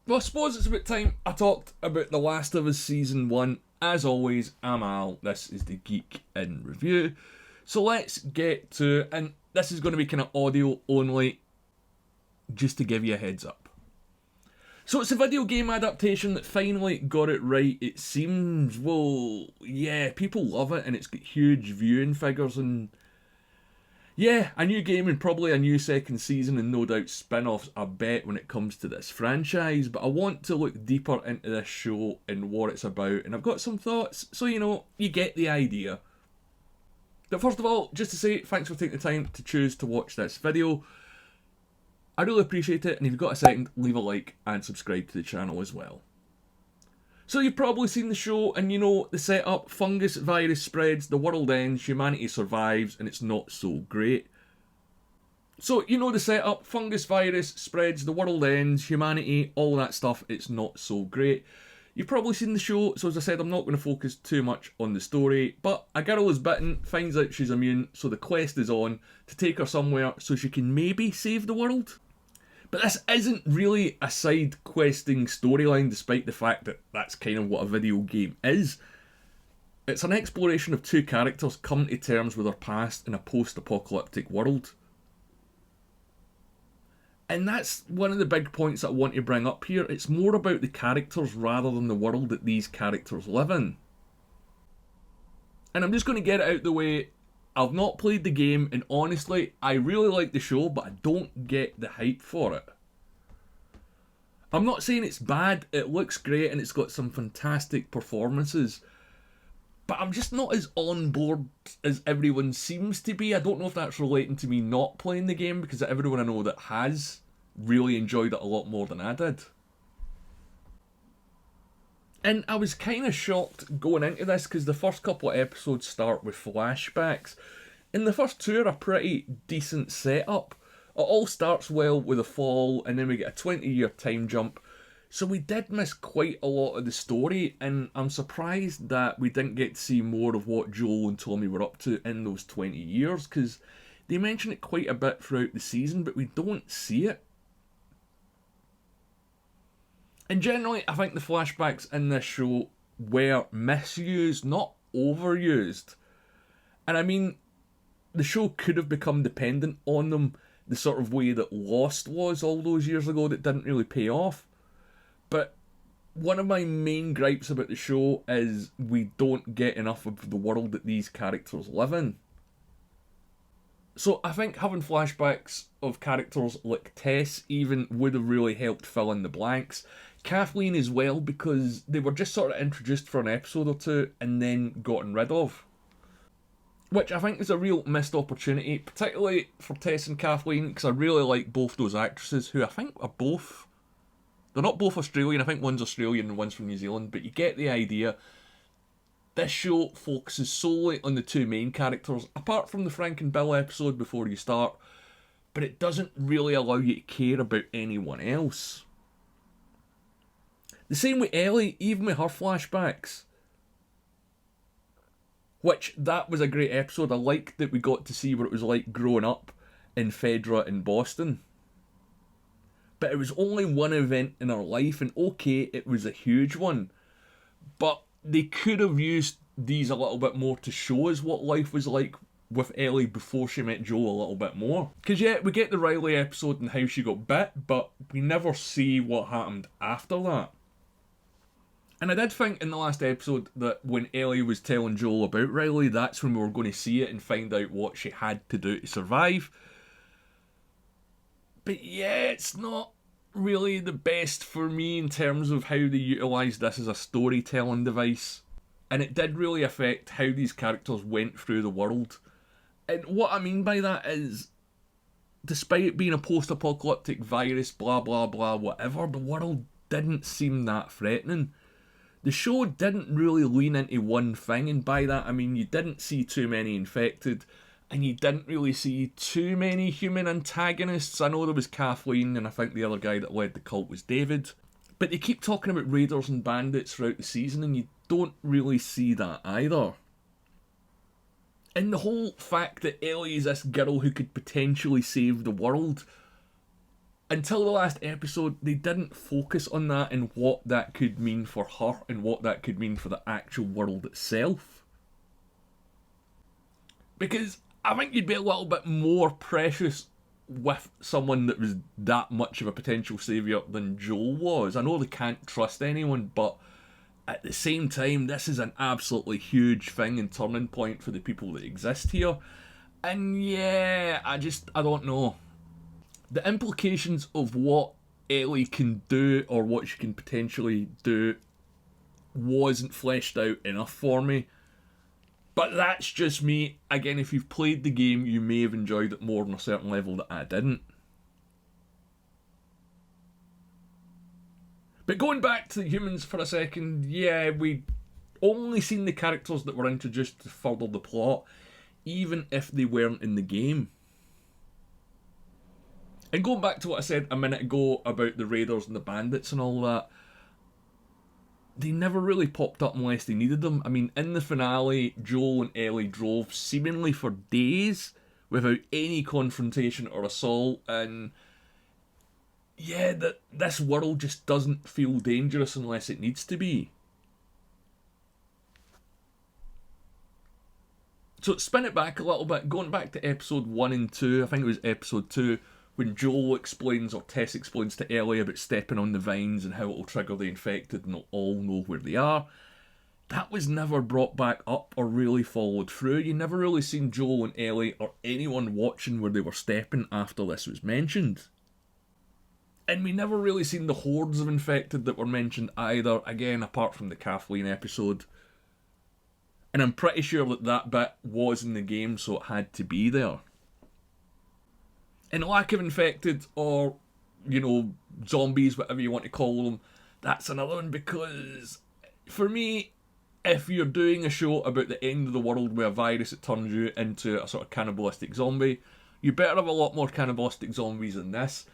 Well, I suppose it's about time I talked about The Last of Us Season 1. As always, I'm Al, this is the Geek in Review. So let's get to it, and this is going to be kind of audio only, just to give you a heads up. So it's a video game adaptation that finally got it right. It seems, well, yeah, people love it, and it's got huge viewing figures, and yeah, a new game and probably a new second season and no doubt spin-offs, I bet, when it comes to this franchise. But I want to look deeper into this show and what it's about, and I've got some thoughts, so you get the idea. But first of all, just to say, thanks for taking the time to choose to watch this video. I really appreciate it, and if you've got a second, leave a like and subscribe to the channel as well. So you've probably seen the show, and you know the setup: fungus virus spreads, the world ends, humanity survives, and it's not so great. So you know the setup: fungus virus spreads, the world ends, humanity, all that stuff, it's not so great. You've probably seen the show, so as I said, I'm not going to focus too much on the story, but a girl is bitten, finds out she's immune, so the quest is on to take her somewhere so she can maybe save the world. But this isn't really a side questing storyline, despite the fact that that's kind of what a video game is. It's an exploration of two characters coming to terms with their past in a post-apocalyptic world. And that's one of the big points that I want to bring up here. It's more about the characters rather than the world that these characters live in. And I'm just going to get it out the way. I've not played the game, and honestly, I really like the show, but I don't get the hype for it. I'm not saying it's bad, it looks great and it's got some fantastic performances, but I'm just not as on board as everyone seems to be. I don't know if that's relating to me not playing the game, because everyone I know that has really enjoyed it a lot more than I did. And I was kind of shocked going into this, because the first couple of episodes start with flashbacks. And the first two are a pretty decent setup. It all starts well with a fall, and then we get a 20-year time jump. So we did miss quite a lot of the story, and I'm surprised that we didn't get to see more of what Joel and Tommy were up to in those 20 years, because they mention it quite a bit throughout the season, but we don't see it. And generally, I think the flashbacks in this show were misused, not overused. And I mean, the show could have become dependent on them the sort of way that Lost was all those years ago that didn't really pay off. But one of my main gripes about the show is we don't get enough of the world that these characters live in. So I think having flashbacks of characters like Tess even would have really helped fill in the blanks. Kathleen as well, because they were just sort of introduced for an episode or two and then gotten rid of. Which I think is a real missed opportunity, particularly for Tess and Kathleen, because I really like both those actresses, who I think are both... They're not both Australian, I think one's Australian and one's from New Zealand, but you get the idea. This show focuses solely on the two main characters, apart from the Frank and Bill episode before you start, but it doesn't really allow you to care about anyone else. The same with Ellie, even with her flashbacks. Which, that was a great episode. I liked that we got to see what it was like growing up in Pedro in Boston. But it was only one event in her life, and okay, it was a huge one. But they could have used these a little bit more to show us what life was like with Ellie before she met Joel a little bit more. Because yeah, we get the Riley episode and how she got bit, but we never see what happened after that. And I did think in the last episode that when Ellie was telling Joel about Riley, that's when we were going to see it and find out what she had to do to survive. But yeah, it's not really the best for me in terms of how they utilised this as a storytelling device. And it did really affect how these characters went through the world. And what I mean by that is, despite it being a post-apocalyptic virus, blah blah blah, whatever, the world didn't seem that threatening. The show didn't really lean into one thing, and by that I mean you didn't see too many infected, and you didn't really see too many human antagonists. I know there was Kathleen, and I think the other guy that led the cult was David. But they keep talking about raiders and bandits throughout the season, and you don't really see that either. And the whole fact that Ellie is this girl who could potentially save the world, until the last episode, they didn't focus on that and what that could mean for her and what that could mean for the actual world itself. Because I think you'd be a little bit more precious with someone that was that much of a potential saviour than Joel was. I know they can't trust anyone, but at the same time, this is an absolutely huge thing and turning point for the people that exist here. And yeah, I don't know. The implications of what Ellie can do or what she can potentially do wasn't fleshed out enough for me. But that's just me. Again, if you've played the game, you may have enjoyed it more on a certain level that I didn't. But going back to the humans for a second, yeah, we only seen the characters that were introduced to further the plot, even if they weren't in the game. And going back to what I said a minute ago about the raiders and the bandits and all that, they never really popped up unless they needed them. I mean, in the finale, Joel and Ellie drove seemingly for days without any confrontation or assault, and yeah, this world just doesn't feel dangerous unless it needs to be. So spin it back a little bit, going back to episode 1 and 2, I think it was episode 2, when Joel explains, or Tess explains to Ellie about stepping on the vines and how it'll trigger the infected and they'll all know where they are. That was never brought back up or really followed through. You never really seen Joel and Ellie or anyone watching where they were stepping after this was mentioned. And we never really seen the hordes of infected that were mentioned either, again, apart from the Kathleen episode. And I'm pretty sure that bit was in the game, so it had to be there. And lack of infected, or, zombies, whatever you want to call them, that's another one, because for me, if you're doing a show about the end of the world with a virus that turns you into a sort of cannibalistic zombie, you better have a lot more cannibalistic zombies than this.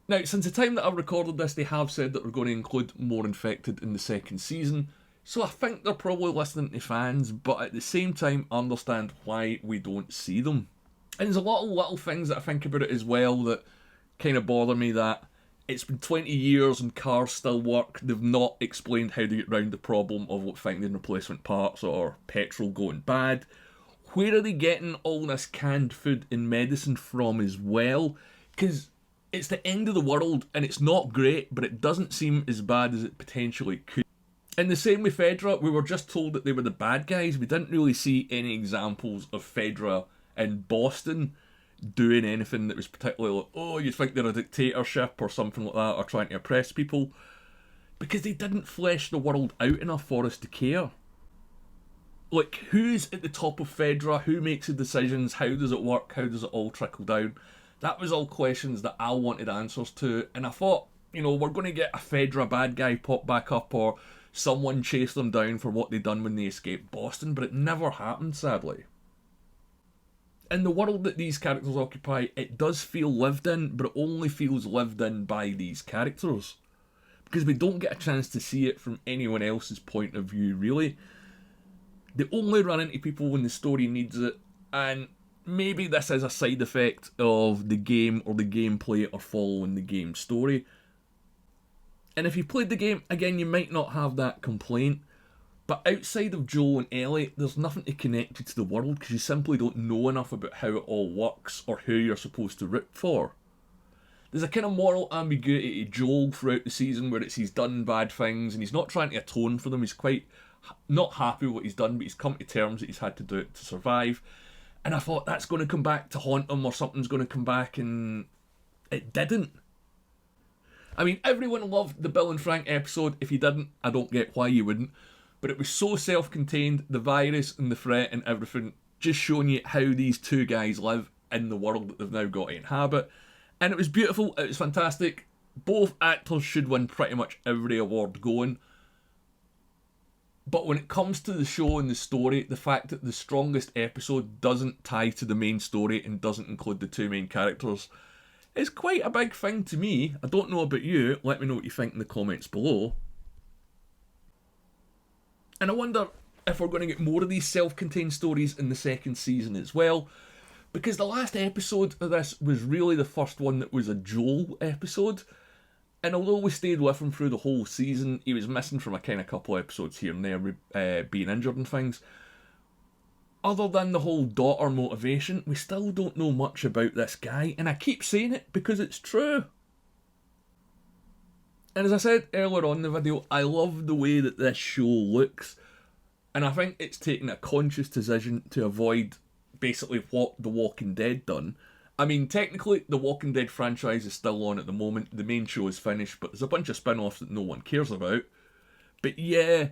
Now, since the time that I've recorded this, they have said that we're going to include more infected in the second season, so I think they're probably listening to fans, but at the same time, understand why we don't see them. And there's a lot of little things that I think about it as well that kind of bother me, that it's been 20 years and cars still work. They've not explained how to get around the problem of finding replacement parts or petrol going bad. Where are they getting all this canned food and medicine from as well? Because it's the end of the world and it's not great, but it doesn't seem as bad as it potentially could. And the same with Fedra, we were just told that they were the bad guys. We didn't really see any examples of Fedra in Boston doing anything that was particularly like, oh, you think they're a dictatorship or something like that, or trying to oppress people, because they didn't flesh the world out enough for us to care. Like, who's at the top of Fedra? Who makes the decisions? How does it work? How does it all trickle down? That was all questions that I wanted answers to, and I thought, we're going to get a Fedra bad guy pop back up, or someone chase them down for what they done when they escaped Boston, but it never happened, sadly. In the world that these characters occupy, it does feel lived in, but it only feels lived in by these characters. Because we don't get a chance to see it from anyone else's point of view, really. They only run into people when the story needs it, and maybe this is a side effect of the game or the gameplay or following the game story. And if you played the game, again, you might not have that complaint. But outside of Joel and Ellie, there's nothing to connect you to the world because you simply don't know enough about how it all works or who you're supposed to root for. There's a kind of moral ambiguity to Joel throughout the season where he's done bad things and he's not trying to atone for them. He's quite not happy with what he's done, but he's come to terms that he's had to do it to survive. And I thought that's going to come back to haunt him, or something's going to come back, and it didn't. I mean, everyone loved the Bill and Frank episode. If you didn't, I don't get why you wouldn't. But it was so self-contained, the virus and the threat and everything, just showing you how these two guys live in the world that they've now got to inhabit. And it was beautiful, it was fantastic. Both actors should win pretty much every award going. But when it comes to the show and the story, the fact that the strongest episode doesn't tie to the main story and doesn't include the two main characters is quite a big thing to me. I don't know about you, let me know what you think in the comments below. And I wonder if we're going to get more of these self-contained stories in the second season as well. Because the last episode of this was really the first one that was a Joel episode. And although we stayed with him through the whole season, he was missing from a kind of couple episodes here and there, being injured and things. Other than the whole daughter motivation, we still don't know much about this guy. And I keep saying it because it's true. And as I said earlier on in the video, I love the way that this show looks. And I think it's taken a conscious decision to avoid basically what The Walking Dead done. I mean, technically, the Walking Dead franchise is still on at the moment. The main show is finished, but there's a bunch of spin-offs that no one cares about. But yeah,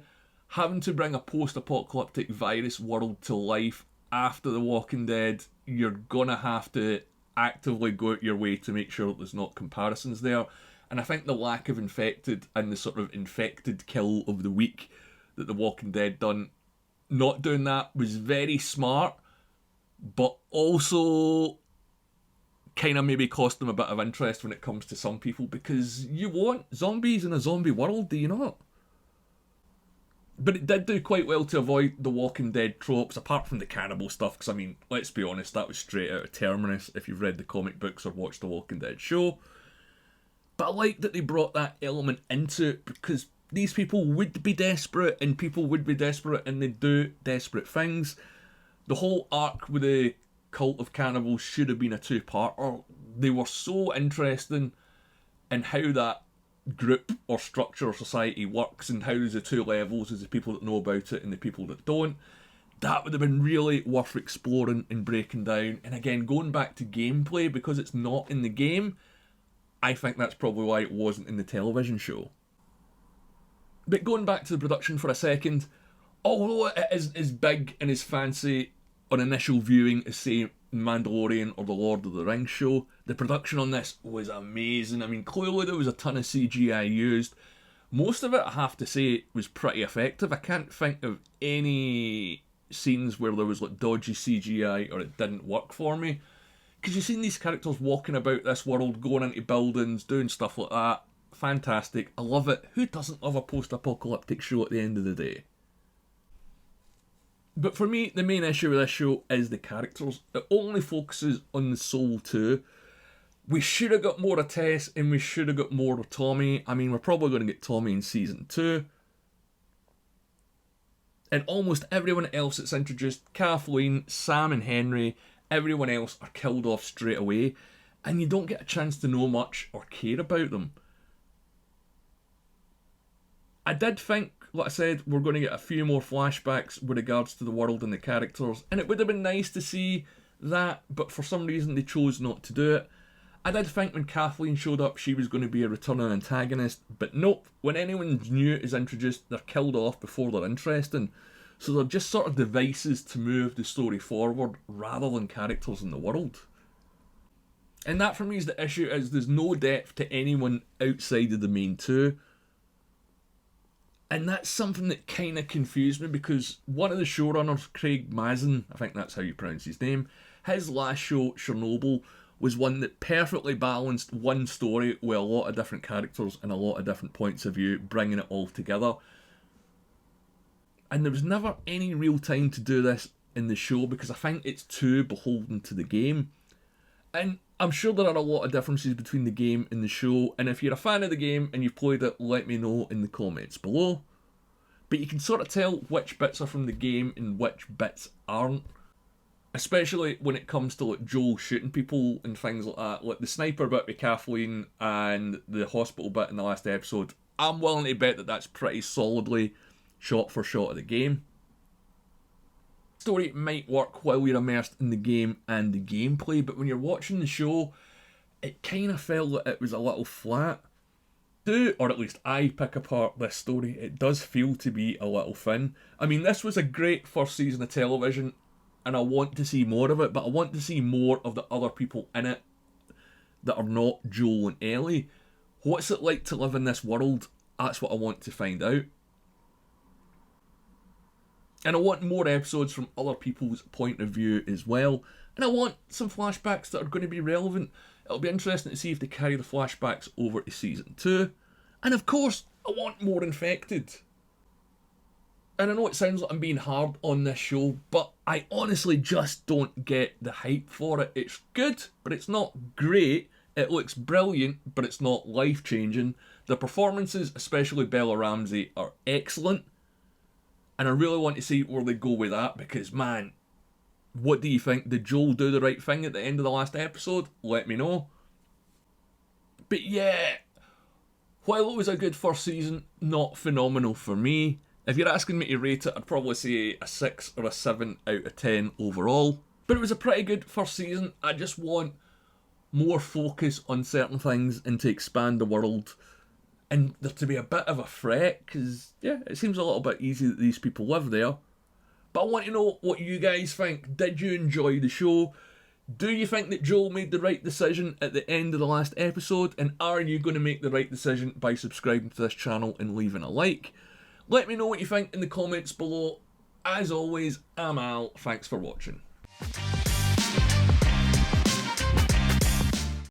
having to bring a post-apocalyptic virus world to life after The Walking Dead, you're gonna have to actively go out your way to make sure that there's not comparisons there. And I think the lack of infected and the sort of infected kill of the week that The Walking Dead done, not doing that was very smart, but also kind of maybe cost them a bit of interest when it comes to some people, because you want zombies in a zombie world, do you not? But it did do quite well to avoid the Walking Dead tropes, apart from the cannibal stuff, because I mean, let's be honest, that was straight out of Terminus if you've read the comic books or watched the Walking Dead show. But I like that they brought that element into it, because these people would be desperate, and people would be desperate, and they do desperate things. The whole arc with the Cult of Cannibals should have been a two-parter. They were so interesting in how that group or structure or society works, and how there's the two levels, there's the people that know about it and the people that don't. That would have been really worth exploring and breaking down. And again, going back to gameplay, because it's not in the game, I think that's probably why it wasn't in the television show. But going back to the production for a second, although it is as big and as fancy on initial viewing as, say, Mandalorian or the Lord of the Rings show, the production on this was amazing. I mean, clearly there was a ton of CGI used. Most of it, I have to say, was pretty effective. I can't think of any scenes where there was like dodgy CGI or it didn't work for me. Because you've seen these characters walking about this world, going into buildings, doing stuff like that. Fantastic. I love it. Who doesn't love a post-apocalyptic show at the end of the day? But for me, the main issue with this show is the characters. It only focuses on the Soul 2. We should have got more of Tess, and we should have got more of Tommy. I mean, we're probably going to get Tommy in Season 2. And almost everyone else that's introduced, Kathleen, Sam and Henry, everyone else are killed off straight away. And you don't get a chance to know much or care about them. I did think, like I said, we're going to get a few more flashbacks with regards to the world and the characters, and it would have been nice to see that, but for some reason they chose not to do it. I did think when Kathleen showed up she was going to be a returning antagonist, but nope, when anyone new is introduced, they're killed off before they're interesting. So they're just sort of devices to move the story forward, rather than characters in the world. And that for me is the issue, is there's no depth to anyone outside of the main two. And that's something that kind of confused me, because one of the showrunners, Craig Mazin, I think that's how you pronounce his name, his last show, Chernobyl, was one that perfectly balanced one story with a lot of different characters and a lot of different points of view, bringing it all together. And there was never any real time to do this in the show, because I think it's too beholden to the game. And I'm sure there are a lot of differences between the game and the show, and if you're a fan of the game and you've played it, let me know in the comments below. But you can sort of tell which bits are from the game and which bits aren't. Especially when it comes to like Joel shooting people and things like that. Like the sniper bit with Kathleen and the hospital bit in the last episode. I'm willing to bet that that's pretty solidly shot for shot of the game. Story might work while you're immersed in the game and the gameplay, but when you're watching the show, it kind of felt like it was a little flat. Or at least I pick apart this story, it does feel to be a little thin. I mean, this was a great first season of television, and I want to see more of it, but I want to see more of the other people in it that are not Joel and Elle. What's it like to live in this world? That's what I want to find out. And I want more episodes from other people's point of view as well. And I want some flashbacks that are going to be relevant. It'll be interesting to see if they carry the flashbacks over to Season 2. And of course, I want more infected. and I know it sounds like I'm being hard on this show, but I honestly just don't get the hype for it. It's good, but it's not great. It looks brilliant, but it's not life-changing. The performances, especially Bella Ramsey, are excellent. And I really want to see where they go with that, because, man, what do you think? Did Joel do the right thing at the end of the last episode? Let me know. But yeah, while it was a good first season, not phenomenal for me. If you're asking me to rate it, I'd probably say a 6 or a 7 out of 10 overall. But it was a pretty good first season. I just want more focus on certain things and to expand the world. And there to be a bit of a threat, because, yeah, it seems a little bit easy that these people live there. But I want to know what you guys think. Did you enjoy the show? Do you think that Joel made the right decision at the end of the last episode? And are you going to make the right decision by subscribing to this channel and leaving a like? Let me know what you think in the comments below. As always, I'm Al. Thanks for watching.